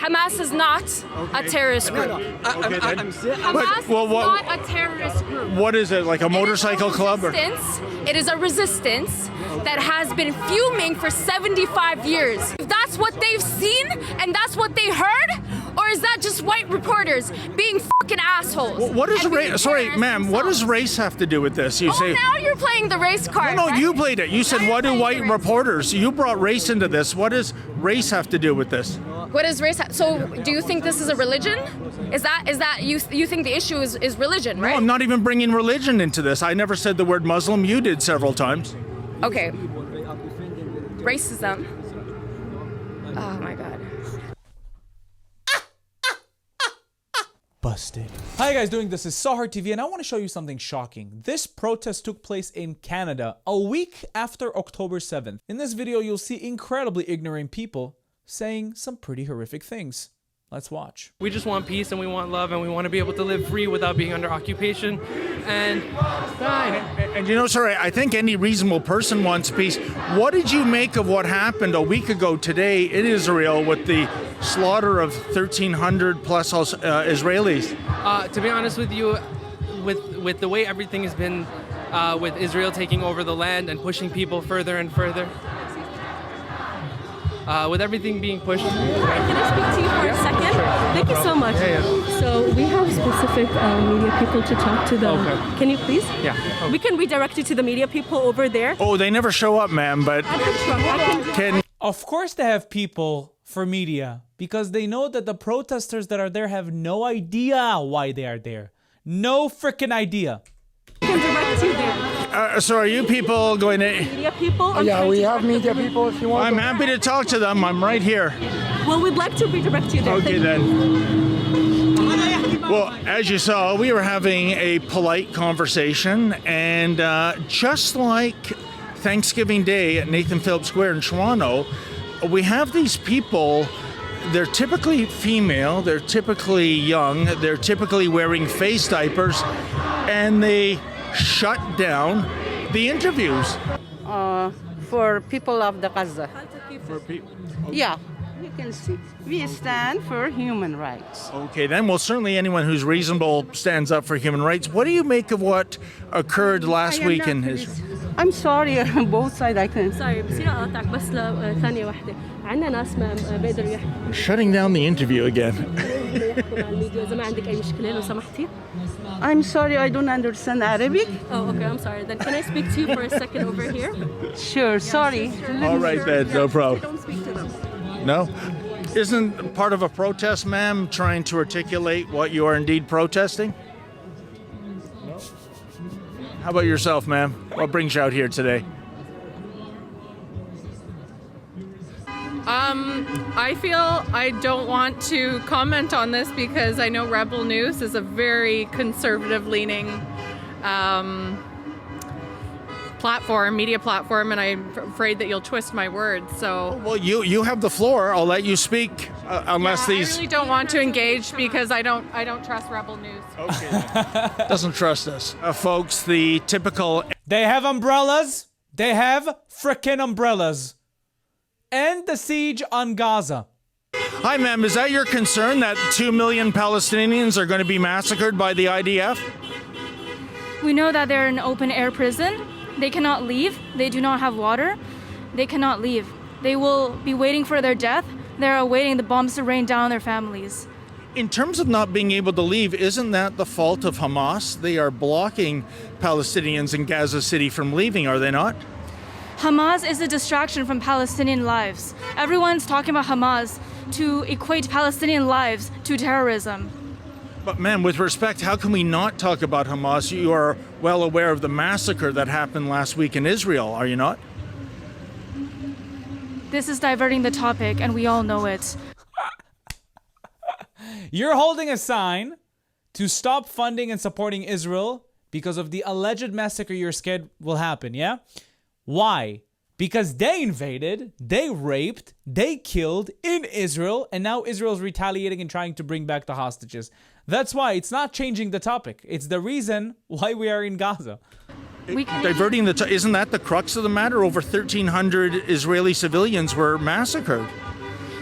Hamas is not a terrorist group. Hamas is not a terrorist group. What is it, like a motorcycle club? It is a resistance that has been fuming for 75 years. If that's what they've seen and that's what they heard, or is that just white reporters being fucking assholes? What is race? Sorry, ma'am. What does race have to do with this? You say. Now you're playing the race card. No, right? you played it. You said, "What do white reporters?" You brought race into this. What does race have to do with this? What is race? So, do you think this is a religion? Is that you think the issue is religion, right? No, I'm not even bringing religion into this. I never said the word Muslim. You did several times. Okay. Racism. Oh my God. Busted. How you guys doing? This is Sahar TV and I want to show you something shocking. This protest took place in Canada a week after October 7th. In this video, you'll see incredibly ignorant people saying some pretty horrific things. Let's watch. We just want peace and we want love and we want to be able to live free without being under occupation. And you know, sorry, I think any reasonable person wants peace. What did you make of what happened a week ago today in Israel with the slaughter of 1,300 plus Israelis? To be honest with you, with the way everything has been, with Israel taking over the land and pushing people further and further, with everything being pushed. Can I speak to you for a second? Sure. Thank you so much. So we have specific media people to talk to them. Okay. Can you please? Yeah. Okay. We can redirect you to the media people over there. Oh, they never show up, ma'am, but Of course they have people for media because they know that the protesters that are there have no idea why they are there. No freaking idea. We can direct you there. So are you people going to... Media people? Yeah, we have media people if you want. I'm happy to talk to them. I'm right here. Well, we'd like to redirect you there. Okay, then. Well, as you saw, we were having a polite conversation, and just like Thanksgiving Day at Nathan Phillips Square in Toronto, we have these people. They're typically female, they're typically young, they're typically wearing face diapers, and they shut down the interviews. For people of the Gaza. For people. Yeah, you can see. We stand for human rights. Okay, then. Well, certainly anyone who's reasonable stands up for human rights. What do you make of what occurred last week in Israel? I'm sorry, both sides I can. Sorry, بصير أقاطعك بس لثانية واحدة. عندنا ناس ما بيقدروا يحكوا. Shutting down the interview again. إذا ما عندك أي مشكلة لو سمحتي. I'm sorry, I don't understand Arabic. Oh, okay, I'm sorry. Then can I speak to you for a second over here? Sure, sorry. All right, then, no problem. Don't speak to them. No? Isn't part of a protest, ma'am, trying to articulate what you are indeed protesting? No? How about yourself, ma'am? What brings you out here today? I feel I don't want to comment on this because I know Rebel News is a very conservative-leaning media platform, and I'm afraid that you'll twist my words. So, well, you have the floor. I'll let you speak, unless these. I really don't want to engage because I don't trust Rebel News. Okay. Doesn't trust us, folks. The typical. They have umbrellas. They have frickin' umbrellas. End the siege on Gaza. Hi, ma'am. Is that your concern that 2 million Palestinians are going to be massacred by the IDF? We know that they're in an open-air prison. They cannot leave. They do not have water. They cannot leave. They will be waiting for their death. They're awaiting the bombs to rain down on their families. In terms of not being able to leave, isn't that the fault of Hamas? They are blocking Palestinians in Gaza City from leaving, are they not? Hamas is a distraction from Palestinian lives. Everyone's talking about Hamas to equate Palestinian lives to terrorism. But ma'am, with respect, how can we not talk about Hamas? You are well aware of the massacre that happened last week in Israel, are you not? This is diverting the topic, and we all know it. You're holding a sign to stop funding and supporting Israel because of the alleged massacre you're scared will happen, yeah? Why? Because they invaded, they raped, they killed in Israel, and now Israel's retaliating and trying to bring back the hostages. That's why it's not changing the topic. It's the reason why we are in Gaza. Diverting isn't that the crux of the matter? Over 1,300 Israeli civilians were massacred.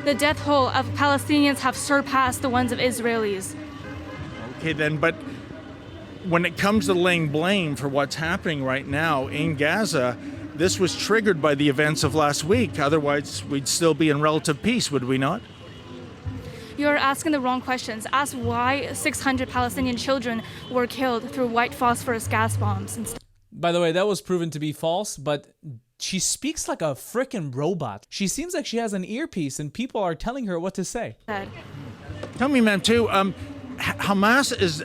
The death toll of Palestinians have surpassed the ones of Israelis. Okay, then, but when it comes to laying blame for what's happening right now in Gaza, this was triggered by the events of last week. Otherwise, we'd still be in relative peace, would we not? You're asking the wrong questions. Ask why 600 Palestinian children were killed through white phosphorus gas bombs and stuff. By the way, that was proven to be false, but she speaks like a freaking robot. She seems like she has an earpiece and people are telling her what to say. Tell me, ma'am, too, Hamas is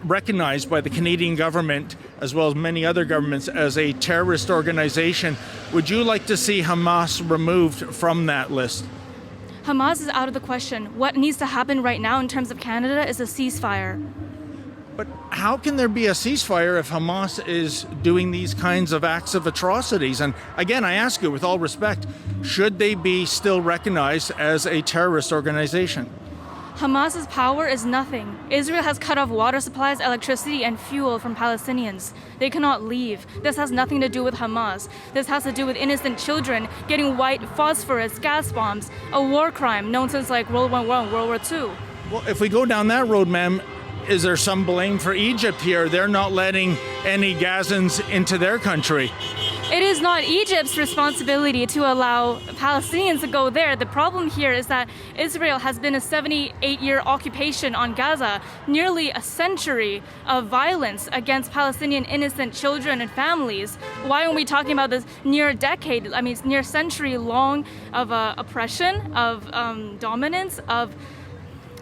recognized by the Canadian government as well as many other governments as a terrorist organization. Would you like to see Hamas removed from that list? Hamas is out of the question. What needs to happen right now in terms of Canada is a ceasefire. But how can there be a ceasefire if Hamas is doing these kinds of acts of atrocities? And again, I ask you with all respect, should they be still recognized as a terrorist organization? Hamas's power is nothing. Israel has cut off water supplies, electricity, and fuel from Palestinians. They cannot leave. This has nothing to do with Hamas. This has to do with innocent children getting white phosphorus gas bombs, a war crime known since like World War I, World War II. Well, if we go down that road, ma'am, is there some blame for Egypt here? They're not letting any Gazans into their country. It is not Egypt's responsibility to allow Palestinians to go there. The problem here is that Israel has been a 78-year occupation on Gaza, nearly a century of violence against Palestinian innocent children and families. Why aren't we talking about this near decade, near century long of oppression, of dominance, of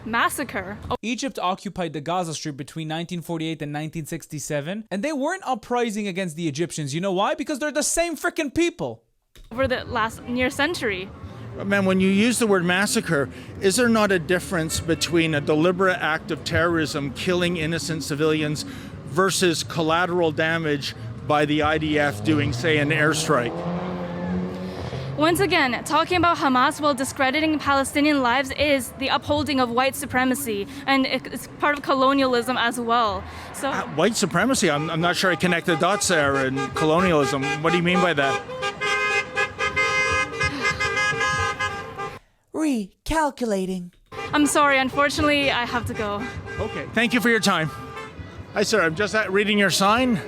massacre? Egypt occupied the Gaza Strip between 1948 and 1967, and they weren't uprising against the Egyptians. You know why? Because they're the same freaking people. Over the last near century. But man, when you use the word massacre, is there not a difference between a deliberate act of terrorism, killing innocent civilians, versus collateral damage by the IDF doing, say, an airstrike? Once again, talking about Hamas while discrediting Palestinian lives is the upholding of white supremacy, and it's part of colonialism as well. So, white supremacy? I'm not sure I connect the dots there. And colonialism, what do you mean by that? Recalculating. I'm sorry, unfortunately, I have to go. Okay, thank you for your time. Hi, sir, I'm just reading your sign.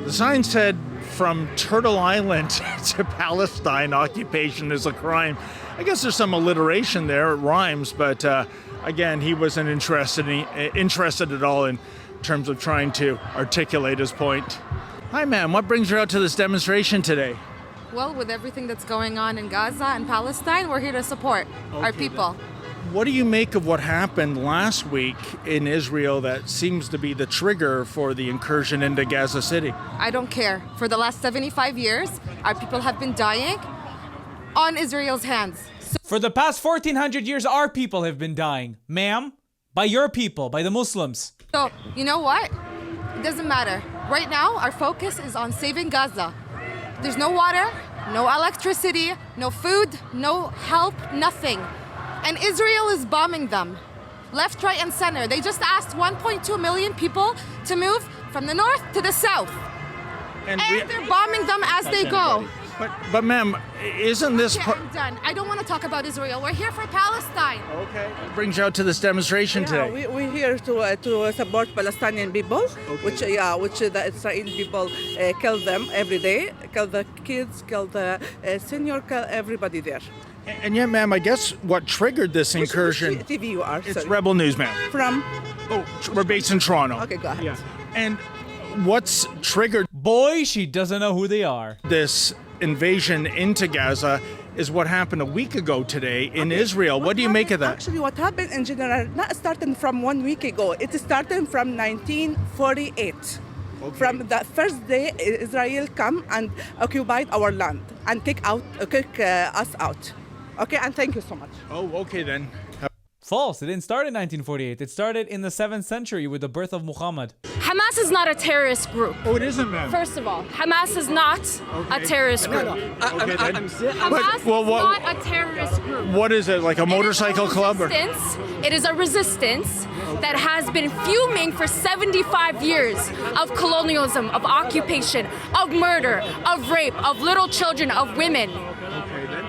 The sign said, from Turtle Island to Palestine, occupation is a crime. I guess there's some alliteration there, it rhymes, but again, he wasn't interested at all in terms of trying to articulate his point. Hi, ma'am, what brings you out to this demonstration today? Well, with everything that's going on in Gaza and Palestine, we're here to support our people. What do you make of what happened last week in Israel that seems to be the trigger for the incursion into Gaza City? I don't care. For the last 75 years, our people have been dying on Israel's hands. For the past 1,400 years, our people have been dying, ma'am, by your people, by the Muslims. So, you know what? It doesn't matter. Right now, our focus is on saving Gaza. There's no water, no electricity, no food, no help, nothing. And Israel is bombing them, left, right, and center. They just asked 1.2 million people to move from the north to the south. And they're bombing them as they go. But ma'am, isn't this... Okay, I'm done. I don't want to talk about Israel. We're here for Palestine. Okay. What brings you out to this demonstration today? We're here to support Palestinian people, which the Israeli people kill them every day, kill the kids, kill the senior, kill everybody there. And yet, ma'am, I guess what triggered this incursion... Which TV you are? It's Rebel News, ma'am. From? Oh, we're based in Toronto. Okay, go ahead. Yeah. And what's triggered... Boy, she doesn't know who they are. This invasion into Gaza is what happened a week ago today in Israel. What do you make of that? Actually, what happened in general, not starting from 1 week ago. It started from 1948. Okay. From the first day, Israel come and occupied our land and kick us out. Okay, and thank you so much. Oh, okay then. False. It didn't start in 1948. It started in the 7th century with the birth of Muhammad. Hamas is not a terrorist group. Oh, it isn't, ma'am. First of all, Hamas is not a terrorist group. Hamas is not a terrorist group. What is it, like a motorcycle club? It is a resistance that has been fuming for 75 years of colonialism, of occupation, of murder, of rape, of little children, of women.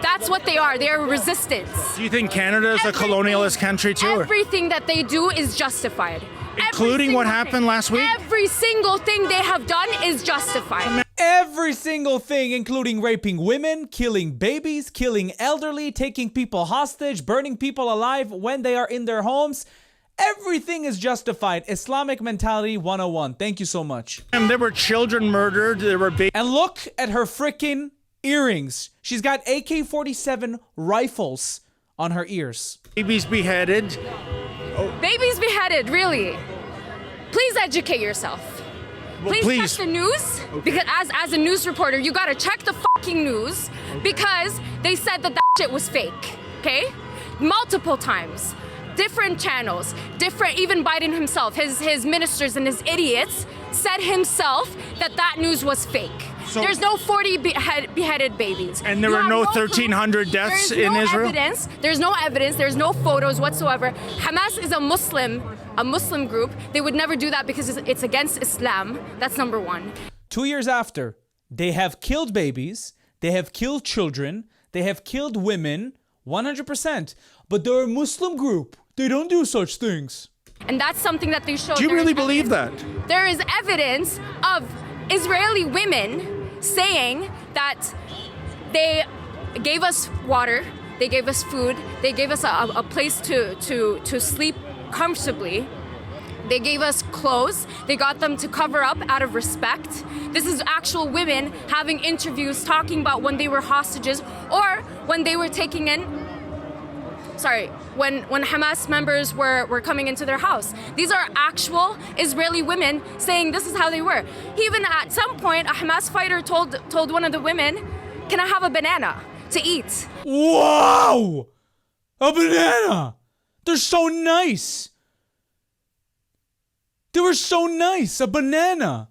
That's what they are. They are resistance. Do you think Canada is a colonialist country too? Everything that they do is justified. Including what happened last week? Every single thing they have done is justified. Every single thing, including raping women, killing babies, killing elderly, taking people hostage, burning people alive when they are in their homes. Everything is justified. Islamic mentality 101. Thank you so much. And there were children murdered. There were babies. And look at her freaking earrings. She's got AK-47 rifles on her ears. Babies beheaded. Babies beheaded, really. Please educate yourself. Please check the news, because as a news reporter, you gotta check the fucking news, because they said that shit was fake, okay? Multiple times. Different channels, even Biden himself, his ministers and his idiots said himself that news was fake. So, there's no 40 beheaded babies. And there were no 1,300 deaths in Israel? There's no evidence. There's no photos whatsoever. Hamas is a Muslim group. They would never do that because it's against Islam. That's number one. 2 years after, they have killed babies. They have killed children. They have killed women. 100%. But they're a Muslim group. They don't do such things. And that's something that they show. Do you really believe that? There is evidence of Israeli women saying that they gave us water, they gave us food, they gave us a place to sleep comfortably. They gave us clothes. They got them to cover up out of respect. This is actual women having interviews talking about when they were hostages or when they were taking in, when Hamas members were coming into their house. These are actual Israeli women saying this is how they were. Even at some point, a Hamas fighter told one of the women, "Can I have a banana to eat?" Wow! A banana! They're so nice! They were so nice! A banana!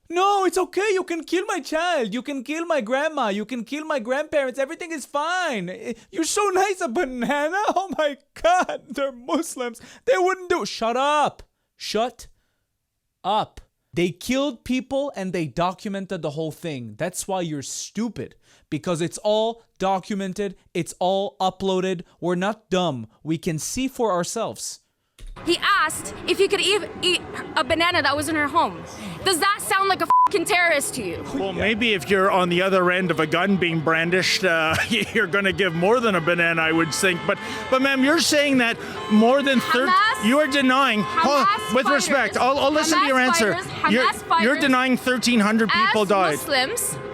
No, it's okay. You can kill my child. You can kill my grandma. You can kill my grandparents. Everything is fine. You're so nice. A banana? Oh my God. They're Muslims. They wouldn't do. Shut up. Shut up. They killed people and they documented the whole thing. That's why you're stupid. Because it's all documented. It's all uploaded. We're not dumb. We can see for ourselves. He asked if he could eat a banana that was in her home. Does that sound like a fucking terrorist to you? Well, maybe if you're on the other end of a gun being brandished, you're going to give more than a banana, I would think. But ma'am, you're saying that more than 30... You are denying... with respect, I'll listen to your answer. You're denying 1,300 people died.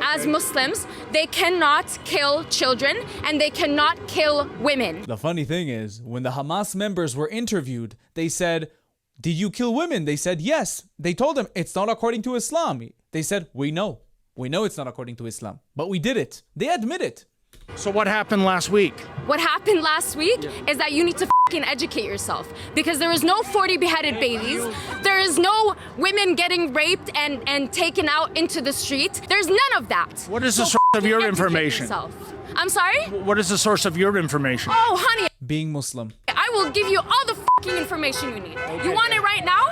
As Muslims, they cannot kill children and they cannot kill women. The funny thing is, when the Hamas members were interviewed, they said, "Did you kill women?" They said, "Yes." They told them, "It's not according to Islam." They said, "We know. We know it's not according to Islam. But we did it." They admit it. So what happened last week? What happened last week is that you need to fucking educate yourself. Because there is no 40 beheaded babies. There is no women getting raped and taken out into the street. There's none of that. What is the source of your information? I'm sorry? What is the source of your information? Oh, honey. Being Muslim. I will give you all the fucking information you need. Okay, you want it right now?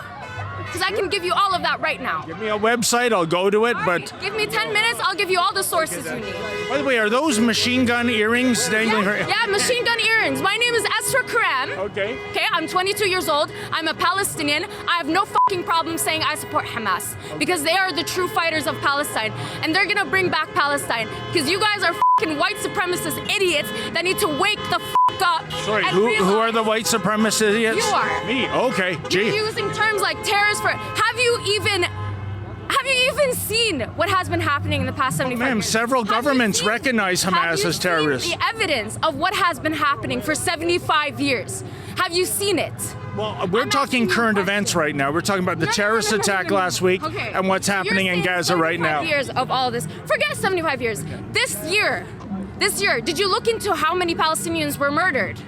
Because I can give you all of that right now. Give me a website, I'll go to it, but... Give me 10 minutes, I'll give you all the sources you need. By the way, are those machine gun earrings dangling her... Yeah, machine gun earrings. My name is Esra Karam. Okay. Okay, I'm 22 years old. I'm a Palestinian. I have no fucking problem saying I support Hamas. Because they are the true fighters of Palestine. And they're gonna bring back Palestine. Because you guys are fucking white supremacist idiots that need to wake the fuck up. Sorry, who are the white supremacist idiots? You are. Me, okay. You're using terms like terrorists for... Have you even seen what has been happening in the past 75 years? Several governments recognize Hamas as terrorists. Have you seen the evidence of what has been happening for 75 years? Have you seen it? Well, we're talking current events right now. We're talking about the terrorist attack last week and what's happening in Gaza right now. 75 years of all this. Forget 75 years. This year, did you look into how many Palestinians were murdered?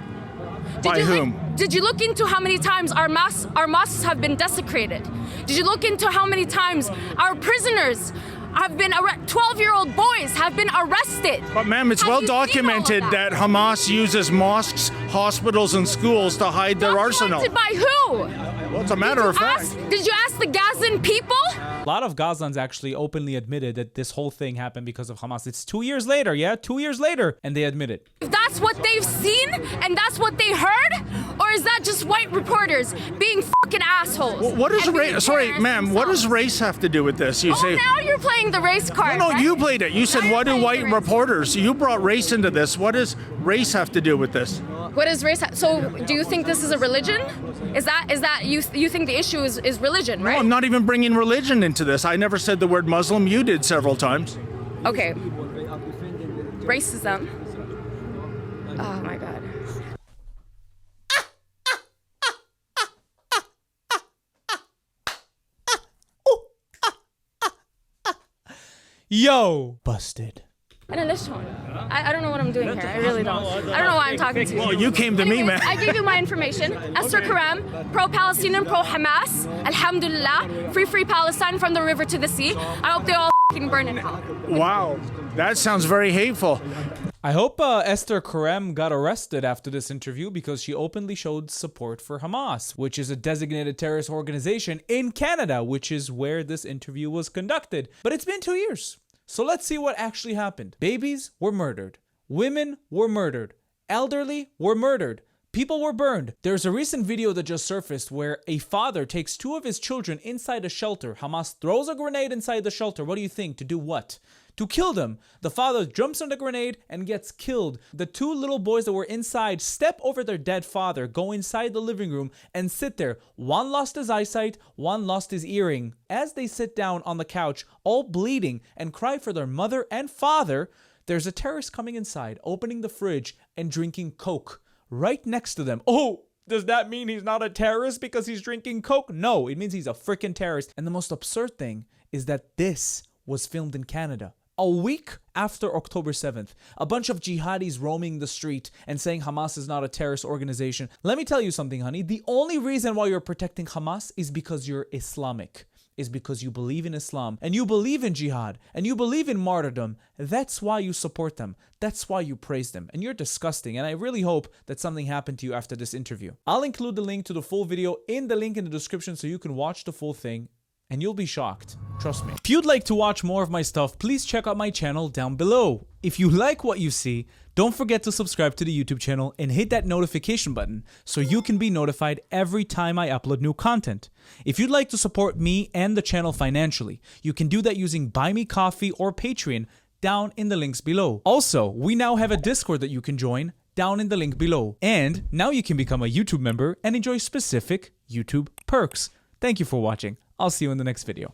By whom? Did you look into how many times our mosques have been desecrated? Did you look into how many times our prisoners have been 12-year-old boys have been arrested? But ma'am, it's well documented that Hamas uses mosques, hospitals, and schools to hide their arsenal. Documented by who? Well, it's a matter of fact. Did you ask the Gazan people? A lot of Gazans actually openly admitted that this whole thing happened because of Hamas. It's 2 years later, yeah? 2 years later, and they admit it. If that's what they've seen and that's what they heard, or is that just white reporters being fucking assholes? What is race? Sorry, ma'am. What does race have to do with this? You say. Now you're playing the race card. No, right? you played it. You said, "What do white reporters?" You brought race into this. What does race have to do with this? What is race? So, do you think this is a religion? Is that you think the issue is religion, right? No, I'm not even bringing religion into this. I never said the word Muslim. You did several times. Okay. Racism. Oh my God. Yo, busted. I don't know what I'm doing here. I really don't. I don't know why I'm talking to you. Well, you came to me, man. I gave you my information. Esther Karam, pro-Palestinian, pro-Hamas. Alhamdulillah. Free Palestine from the river to the sea. I hope they all f***ing burn in hell. Wow, that sounds very hateful. I hope Esther Karem got arrested after this interview because she openly showed support for Hamas, which is a designated terrorist organization in Canada, which is where this interview was conducted. But it's been 2 years. So let's see what actually happened. Babies were murdered. Women were murdered. Elderly were murdered. People were burned. There's a recent video that just surfaced where a father takes 2 of his children inside a shelter. Hamas throws a grenade inside the shelter. What do you think? To do what? To kill them. The father jumps on the grenade and gets killed. The 2 little boys that were inside step over their dead father, go inside the living room and sit there. One lost his eyesight, one lost his earring. As they sit down on the couch, all bleeding, and cry for their mother and father, there's a terrorist coming inside, opening the fridge and drinking Coke right next to them. Oh, does that mean he's not a terrorist because he's drinking Coke? No, it means he's a freaking terrorist. And the most absurd thing is that this was filmed in Canada. A week after October 7th, a bunch of jihadis roaming the street and saying Hamas is not a terrorist organization. Let me tell you something, honey. The only reason why you're protecting Hamas is because you're Islamic, is because you believe in Islam and you believe in jihad and you believe in martyrdom. That's why you support them. That's why you praise them. And you're disgusting. And I really hope that something happened to you after this interview. I'll include the link to the full video in the link in the description so you can watch the full thing. And you'll be shocked. Trust me. If you'd like to watch more of my stuff, please check out my channel down below. If you like what you see, don't forget to subscribe to the YouTube channel and hit that notification button so you can be notified every time I upload new content. If you'd like to support me and the channel financially, you can do that using Buy Me Coffee or Patreon down in the links below. Also, we now have a Discord that you can join down in the link below. And now you can become a YouTube member and enjoy specific YouTube perks. Thank you for watching. I'll see you in the next video.